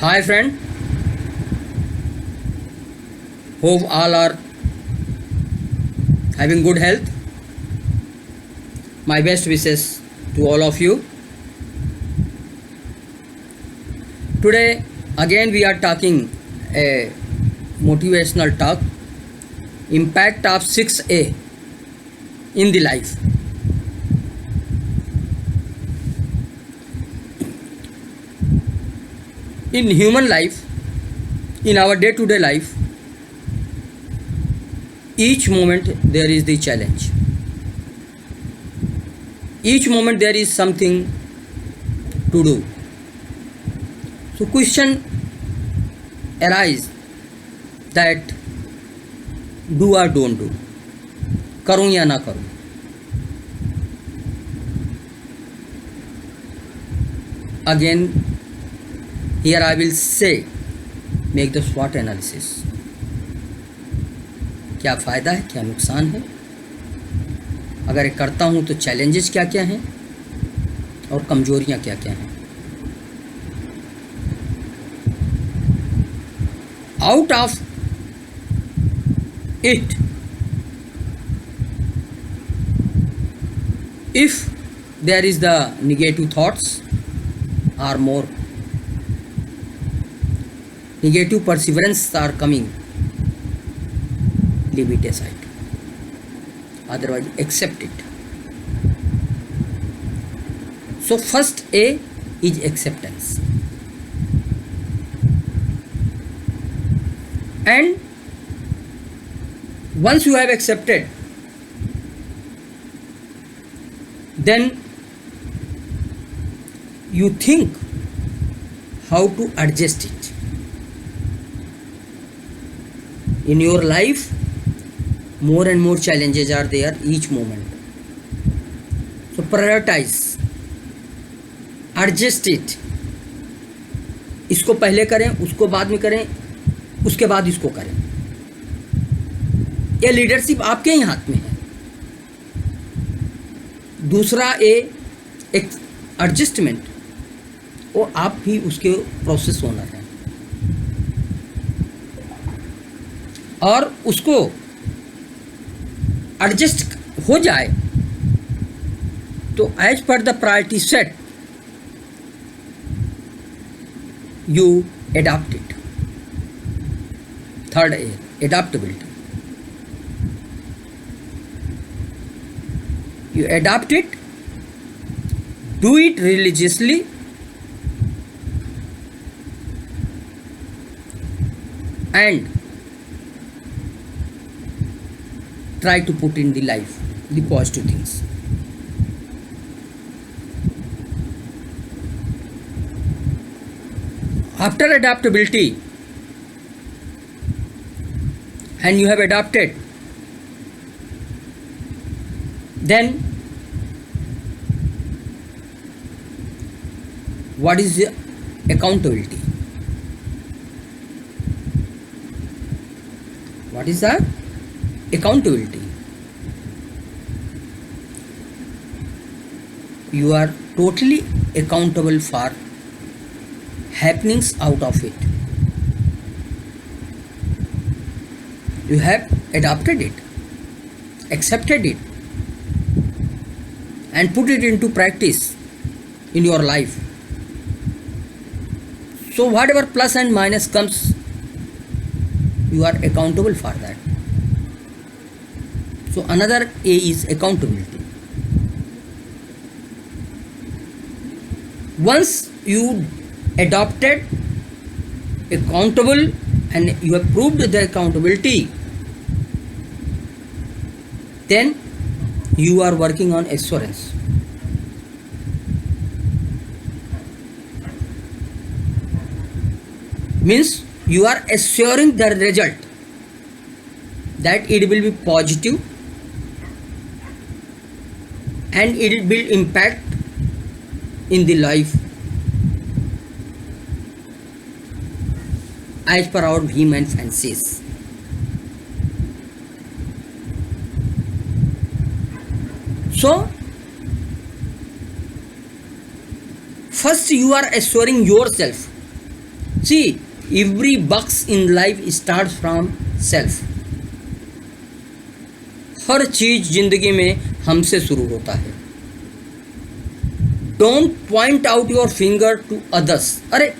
Hi friend, hope all are having good health. My best wishes to all of you. Today again we are talking a motivational talk, impact of 6A in the life. In human life, in our day-to-day life, each moment there is the challenge. Each moment there is something to do. So question arise that do or don't do, करूँ या ना करूँ. Again here I will say make the SWOT analysis. क्या फ़ायदा है, क्या नुकसान है, अगर ये करता हूँ तो चैलेंजेस क्या क्या हैं और कमजोरियाँ क्या क्या हैं. Out of it, if there is the negative thoughts or more negative perseverance are coming, leave it aside, otherwise accept it. So first A is acceptance, and once you have accepted, then you think how to adjust it in your life. More and more challenges are there each moment, so prioritize, adjust it. इसको पहले करें, उसको बाद में करें, उसके बाद इसको करें. ये लीडरशिप आपके ही हाथ में है. दूसरा एक एडजस्टमेंट, वो आप भी उसके प्रोसेस ओनर हैं और उसको एडजस्ट हो जाए तो as per the priority set you adopt it. Third A, adaptability. You adopt it, do it religiously, and try to put in the life the positive things. After adaptability, and you have adapted, then what is the accountability? What is the accountability? You are totally accountable for happenings out of it. You have adopted it, accepted it, and put it into practice in your life. So whatever plus and minus comes, you are accountable for that. So another A is accountability. Once you adopted accountable and you have proved the accountability, then you are working on assurance. Means you are assuring the result that it will be positive and it will impact in the life as per our whim and fancies. So first you are assuring yourself See, every bucks in life starts from self. हर चीज जिंदगी में हमसे शुरू होता है. Don't point out your finger to others. अरे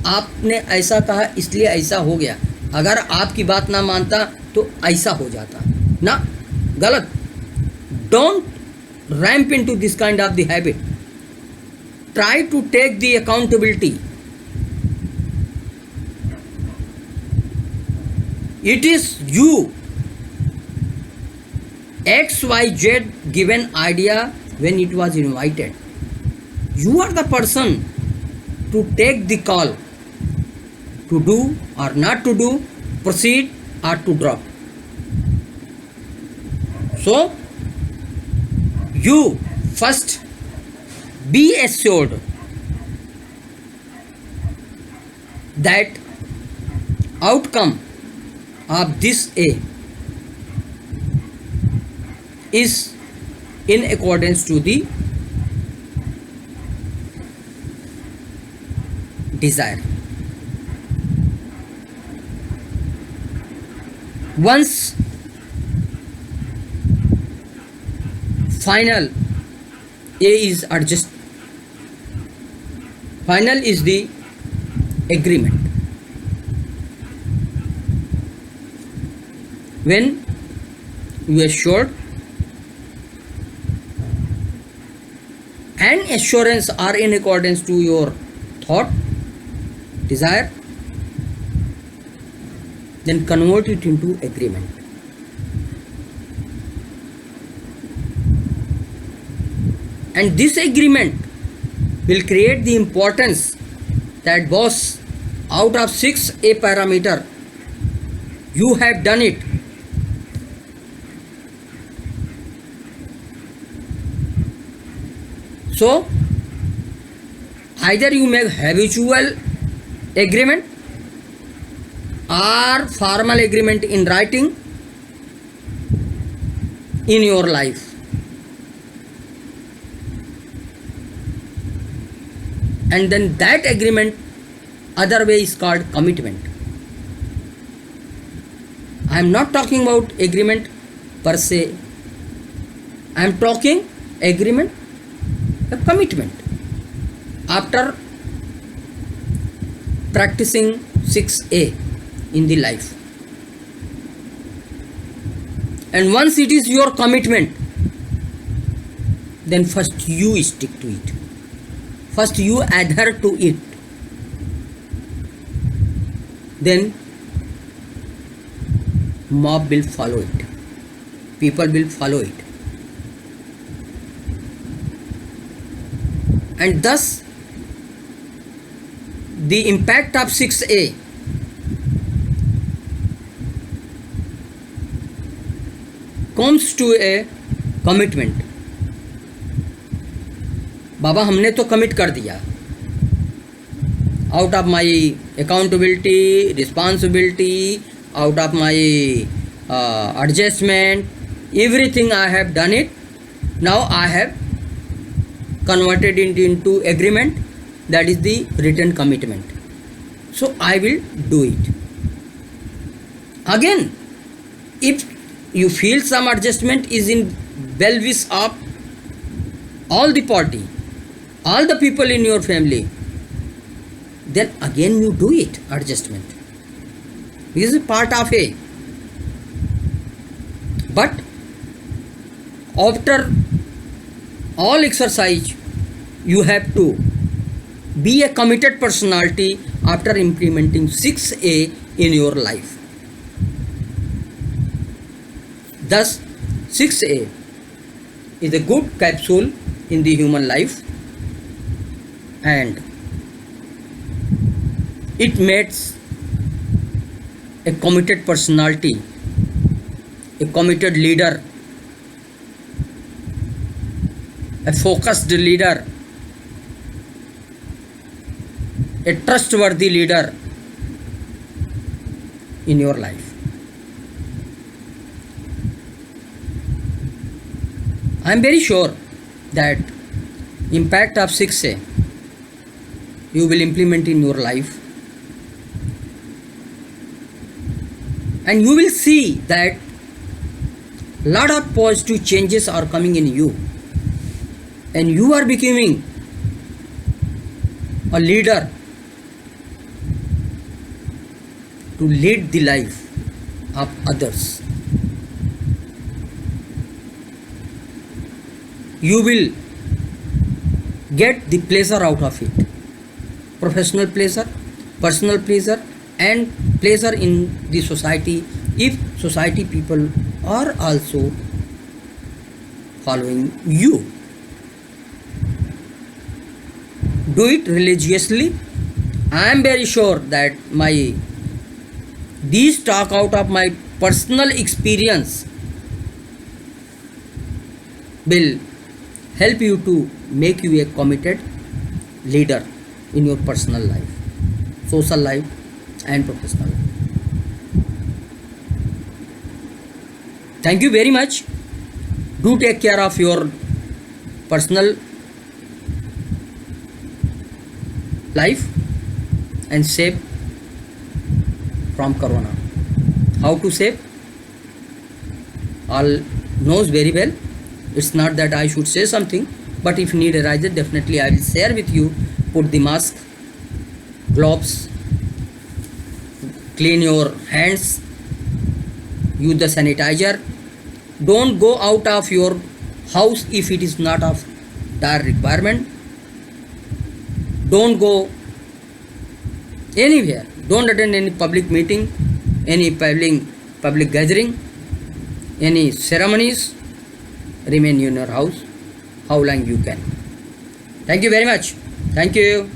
आपने ऐसा कहा इसलिए ऐसा हो गया, अगर आपकी बात ना मानता तो ऐसा हो जाता ना, गलत. Don't ramp into this kind of the habit. Try to take the accountability. It is you. XYZ given idea when it was invited. You are the person to take the call, to do or not to do, proceed or to drop. So, you first be assured that outcome of this A is in accordance to the desire. Once final A is adjust, final is the agreement. When you are assured and assurance are in accordance to your thought, desire, then convert it into agreement. And this agreement will create the importance that boss, out of 6A parameter, you have done it. So either you make habitual agreement or formal agreement in writing in your life. And then that agreement, other way is called commitment. I am not talking about agreement per se. I am talking agreement, a commitment. After practicing 6A in the life, and once it is your commitment, then first you stick to it, first you adhere to it, then mob will follow it, people will follow it, and thus the impact of 6A comes to a commitment. बाबा हमने तो commit कर दिया, out of my accountability, responsibility, out of my adjustment, everything I have done it. Now I have converted it into agreement, that is the written commitment. So I will do it. Again, if you feel some adjustment is in well wish of all the party, all the people in your family, then again you do it, adjustment. This is part of A. But after all exercise, you have to be a committed personality after implementing 6A in your life. Thus, 6A is a good capsule in the human life, and it makes a committed personality, a committed leader, a focused leader, a trustworthy leader in your life. I am very sure that impact of 6A you will implement in your life, and you will see that lot of positive changes are coming in you, and you are becoming a leader to lead the life of others. You will get the pleasure out of it, professional pleasure, personal pleasure, and pleasure in the society, if society people are also following you. Do it religiously. I am very sure that these talk out of my personal experience will help you to make you a committed leader in your personal life, social life, and professional life. Thank you very much. Do take care of your personal life and save from corona. How to save? All knows very well. It's not that I should say something, but if need arises, definitely I will share with you. Put the mask, gloves, clean your hands, use the sanitizer. Don't go out of your house if it is not of dire requirement. Don't go anywhere. Don't attend any public meeting, any public gathering, any ceremonies. Remain in your house how long you can. Thank you very much. Thank you.